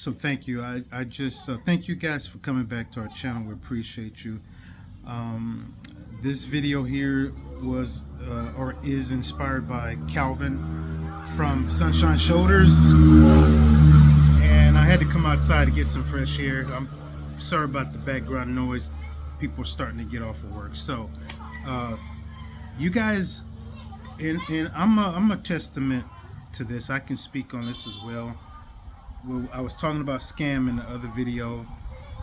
So thank you. I just thank you guys for coming back to our channel. We appreciate you. Um, this video here was or is inspired by Calvin from Sunshine Shoulders, and I had to come outside to get some fresh air. I'm sorry about the background noise. People are starting to get off of work. So uh, you guys, and I'm a testament to this. I can speak on this as well. Well, I was talking about scam in the other video.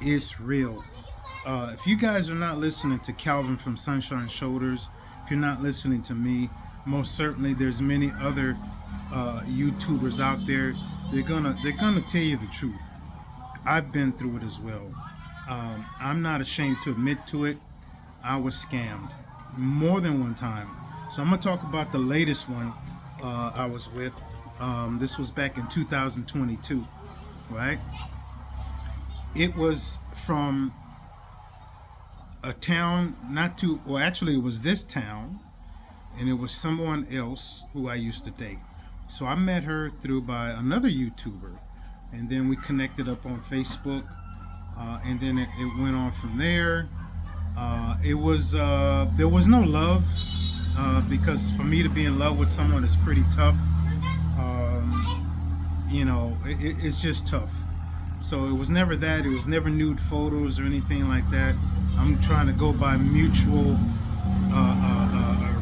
It's real. If you guys are not listening to Calvin from Sunshine Shoulders, if you're not listening to me, most certainly there's many other YouTubers out there. They're gonna tell you the truth. I've been through it as well. I'm not ashamed to admit to it. I was scammed more than one time. So I'm gonna talk about the latest one I was with. This was back in 2022, right? It was from a town not too, well, actually, it was this town, and it was someone else who I used to date. So I met her through by another YouTuber, and then we connected up on Facebook, and then it went on from there. It was there was no love because for me to be in love with someone is pretty tough. It's just tough. So it was never that. It was never nude photos or anything like that. I'm trying to go by mutual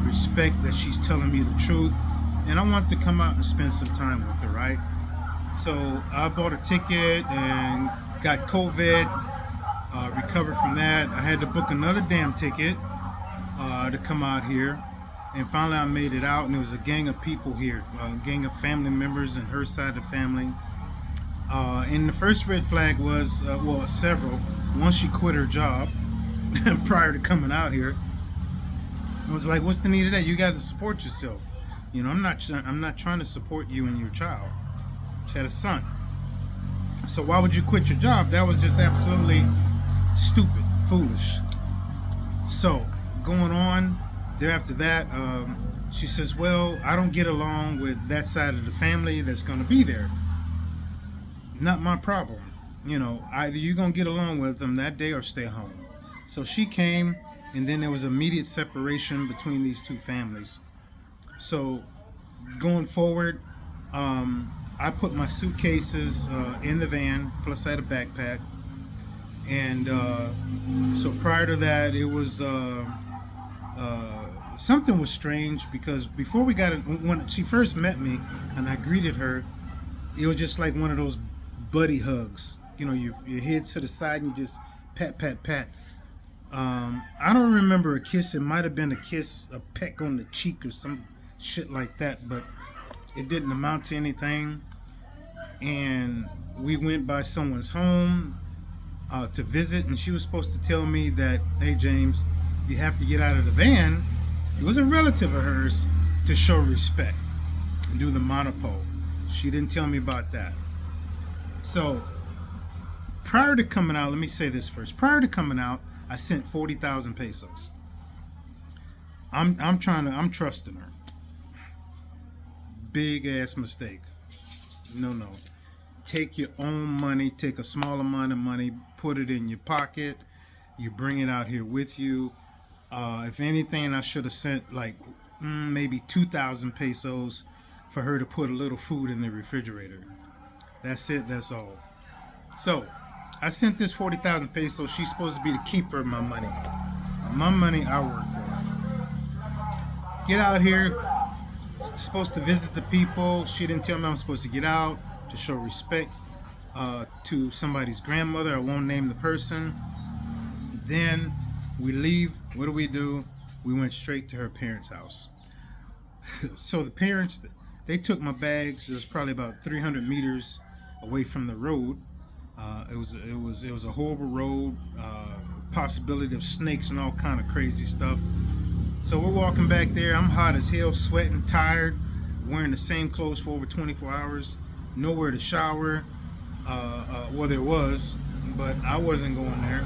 respect that she's telling me the truth, and I want to come out and spend some time with her, right? So I bought a ticket and got COVID, recovered from that. I had to book another damn ticket to come out here, and finally I made it out, and there was a gang of people here, a gang of family members and her side of the family. And the first red flag was, well, several. Once she quit her job prior to coming out here, I was like, "What's the need of that? You got to support yourself. I'm not trying to support you and your child." She had a son, so why would you quit your job? That was just absolutely stupid, foolish. So going on there after that, she says, "Well, I don't get along with that side of the family that's going to be there. Not my problem. Either you're going to get along with them that day or stay home." So she came, and then there was immediate separation between these two families. So going forward, I put my suitcases in the van, plus I had a backpack. And so prior to that, it was something was strange, because before we got it, when she first met me and I greeted her, it was just like one of those buddy hugs. Your head to the side and you just pat, pat, pat. I don't remember a kiss. It might have been a kiss, a peck on the cheek or some shit like that, but it didn't amount to anything. And we went by someone's home to visit, and she was supposed to tell me that, "Hey, James, you have to get out of the van." It was a relative of hers, to show respect and do the monopole. She didn't tell me about that. So prior to coming out, let me say this first. Prior to coming out, I sent 40,000 pesos. I'm trusting her. Big ass mistake. No. Take your own money, take a small amount of money, put it in your pocket. You bring it out here with you. If anything, I should have sent like maybe 2,000 pesos for her to put a little food in the refrigerator. That's it. That's all. So I sent this 40,000 pesos. She's supposed to be the keeper of my money. My money, I work for. Get out here. Supposed to visit the people. She didn't tell me I'm supposed to get out, to show respect to somebody's grandmother. I won't name the person. Then we leave. What do? We went straight to her parents' house. So the parents, they took my bags. It was probably about 300 meters away from the road. It was a horrible road. Possibility of snakes and all kind of crazy stuff. So we're walking back there. I'm hot as hell, sweating, tired, wearing the same clothes for over 24 hours. Nowhere to shower. Well, there was, but I wasn't going there.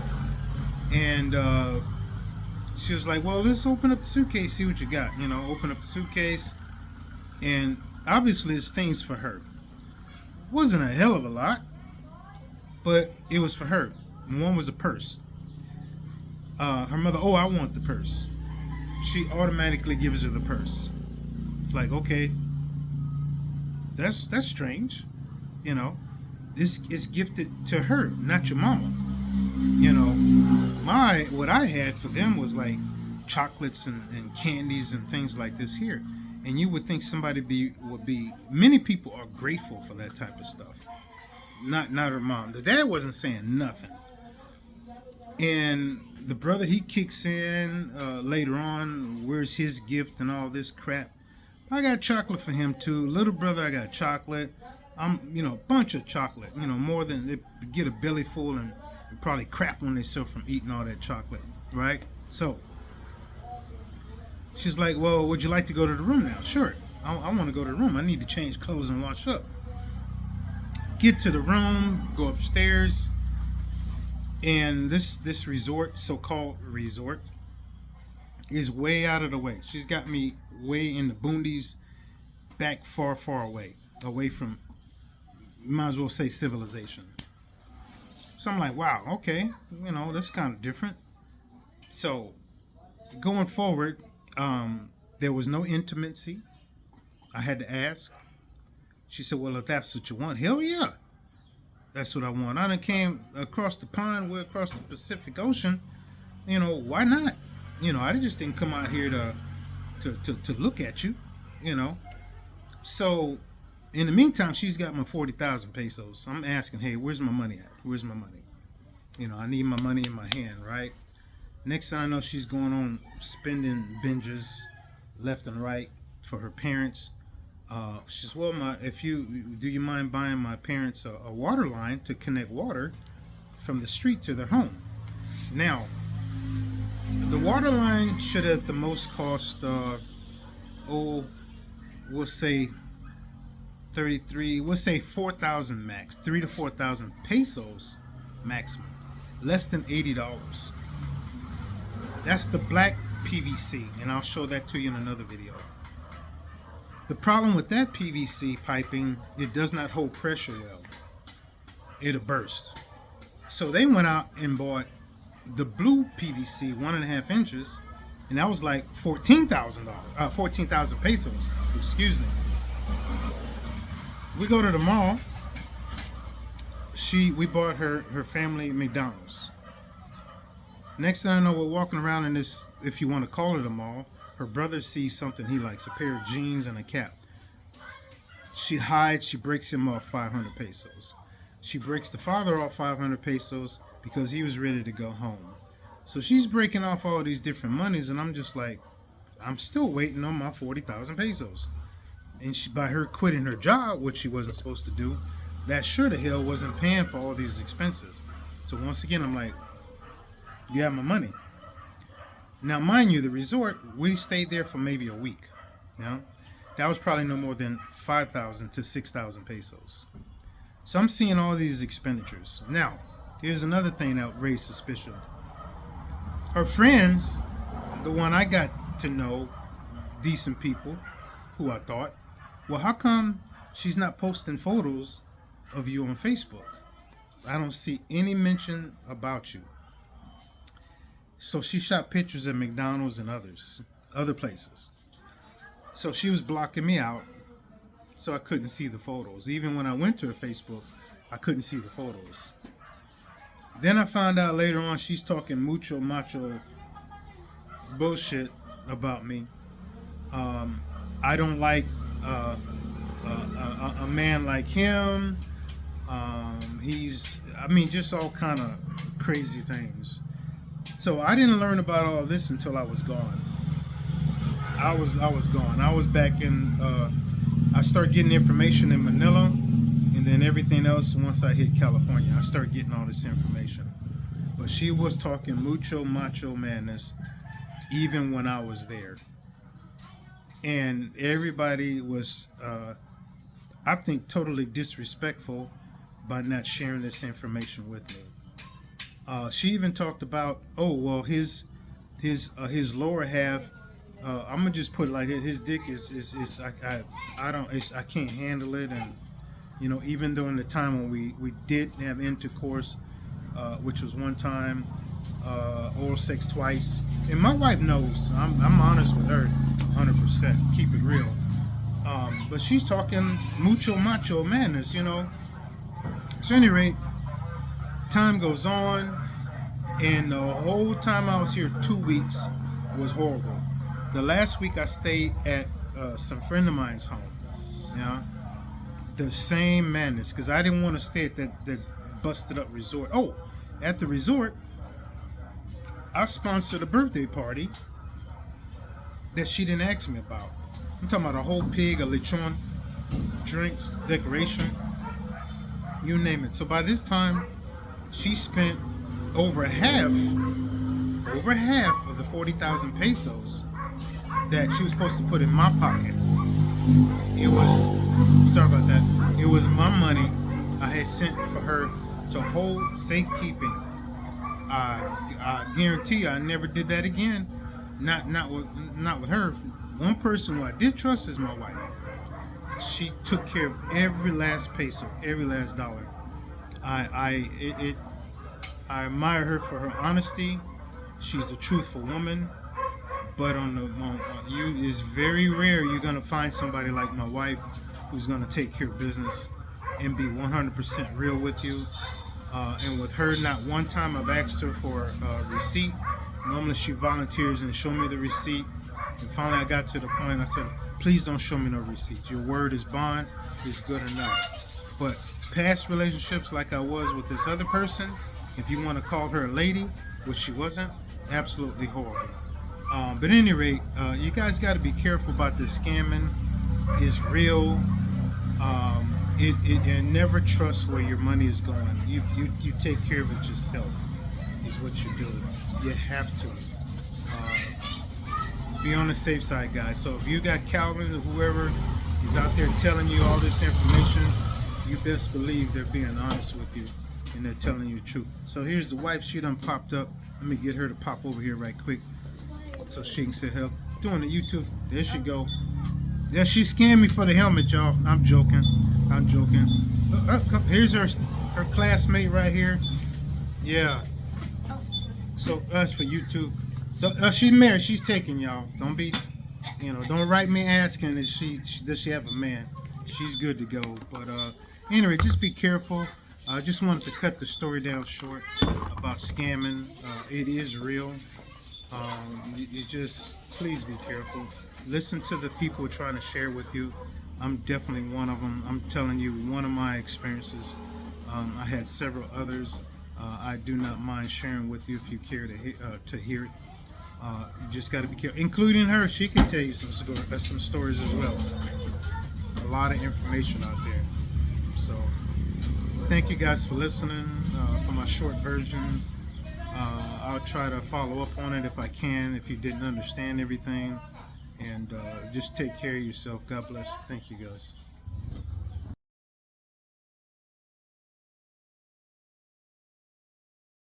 And she was like, "Well, let's open up the suitcase, see what you got." Open up the suitcase, and obviously it's things for her. Wasn't a hell of a lot. but it was for her. One was a purse. Her mother, oh, I want the purse. She automatically gives her the purse. It's like, okay, that's strange. You know, this is gifted to her, not your mama. You know, what I had for them was like chocolates and candies and things like this here. And you would think would be many people are grateful for that type of stuff. Not her mom. The dad wasn't saying nothing. And the brother, he kicks in later on. Where's his gift and all this crap? I got chocolate for him too. Little brother, I got chocolate. A bunch of chocolate. More than they get a belly full and probably crap on themselves from eating all that chocolate, right? So she's like, well, would you like to go to the room now? Sure. I want to go to the room. I need to change clothes and wash up. Get to the room, go upstairs, and this resort, so-called resort, is way out of the way. She's got me way in the boondies, back far, far away from, might as well say, civilization. So I'm like, wow, okay, that's kind of different. So going forward, there was no intimacy. I had to ask. She said, well, if that's what you want, hell yeah, that's what I want. I done came across the pond, we're across the Pacific Ocean. Why not? I just didn't come out here to look at you, So in the meantime, she's got my 40,000 pesos. I'm asking, hey, where's my money at? Where's my money? I need my money in my hand, right? Next thing I know, she's going on spending binges left and right for her parents. She says, well, do you mind buying my parents a water line to connect water from the street to their home? Now, the water line should at the most cost, we'll say 4,000 max, 3 to 4,000 pesos maximum, less than $80. That's the black PVC, and I'll show that to you in another video. The problem with that PVC piping, it does not hold pressure well. It'll burst. So they went out and bought the blue PVC, 1.5 inches, and that was like $14,000, 14,000 pesos. Excuse me. We go to the mall. We bought her family McDonald's. Next thing I know, we're walking around in this, if you want to call it a mall. Her brother sees something he likes, a pair of jeans and a cap. She hides, she breaks him off 500 pesos. She breaks the father off 500 pesos because he was ready to go home. So she's breaking off all these different monies, and I'm just like, I'm still waiting on my 40,000 pesos. And by her quitting her job, which she wasn't supposed to do, that sure the hell wasn't paying for all these expenses. So once again, I'm like, you have my money. Now, mind you, the resort, we stayed there for maybe a week. That was probably no more than 5,000 to 6,000 pesos. So I'm seeing all these expenditures. Now, here's another thing that raised suspicion. Her friends, the one I got to know, decent people, who I thought, well, how come she's not posting photos of you on Facebook? I don't see any mention about you. So she shot pictures at McDonald's and other places. So she was blocking me out, so I couldn't see the photos. Even when I went to her Facebook, I couldn't see the photos. Then I found out later on she's talking mucho macho bullshit about me. I don't like a man like him. Just all kind of crazy things. So I didn't learn about all this until I was gone. I was gone. I was back in. I started getting information in Manila, and then everything else. Once I hit California, I started getting all this information. But she was talking mucho macho madness, even when I was there. And everybody was, I think, totally disrespectful by not sharing this information with me. She even talked about, his lower half. I'm gonna just put it like his dick is I can't handle it, and You know, even during the time when we did have intercourse, which was one time, oral sex twice, and my wife knows. I'm honest with her, 100%. Keep it real. But she's talking mucho macho madness, you know. So, at any rate, time goes on, and the whole time I was here, 2 weeks, was horrible. The last week I stayed at some friend of mine's home. Yeah, the same madness, because I didn't want to stay at that busted up resort. Oh, at the resort, I sponsored a birthday party that she didn't ask me about. I'm talking about a whole pig, a lechon, drinks, decoration, you name it. So by this time, she spent over half of the 40,000 pesos that she was supposed to put in my pocket. It was, sorry about that, it was my money I had sent for her to hold safekeeping. I guarantee you I never did that again. Not with her. One person who I did trust is my wife. She took care of every last peso, every last dollar. I admire her for her honesty. She's a truthful woman. But it's very rare you're gonna find somebody like my wife who's gonna take care of business and be 100% real with you. And with her, not one time I've asked her for a receipt. Normally she volunteers and show me the receipt. And finally I got to the point I said, please don't show me no receipt. Your word is bond. It's good enough. But past relationships like I was with this other person, if you want to call her a lady, which she wasn't, absolutely horrible. But at any rate, you guys got to be careful about this scamming. It's real. And never trust where your money is going. You take care of it yourself, is what you do. You have to. Be on the safe side, guys. So if you got Calvin or whoever is out there telling you all this information, you best believe they're being honest with you and they're telling you the truth. So here's the wife. She done popped up. Let me get her to pop over here right quick so she can say hello. Doing the YouTube. There she go. Yeah, she scammed me for the helmet, y'all. I'm joking. Here's her classmate right here. Yeah. So that's for YouTube. So she's married. She's taken, y'all. Don't be, don't write me asking does she have a man. She's good to go. But anyway, just be careful. I just wanted to cut the story down short about scamming. It is real. You just please be careful. Listen to the people trying to share with you. I'm definitely one of them. I'm telling you one of my experiences. I had several others. I do not mind sharing with you if you care to hear it. You just got to be careful, including her. She can tell you some stories as well. A lot of information out there. So thank you guys for listening. For my short version, I'll try to follow up on it if I can, if you didn't understand everything. And just take care of yourself. God bless. Thank you guys.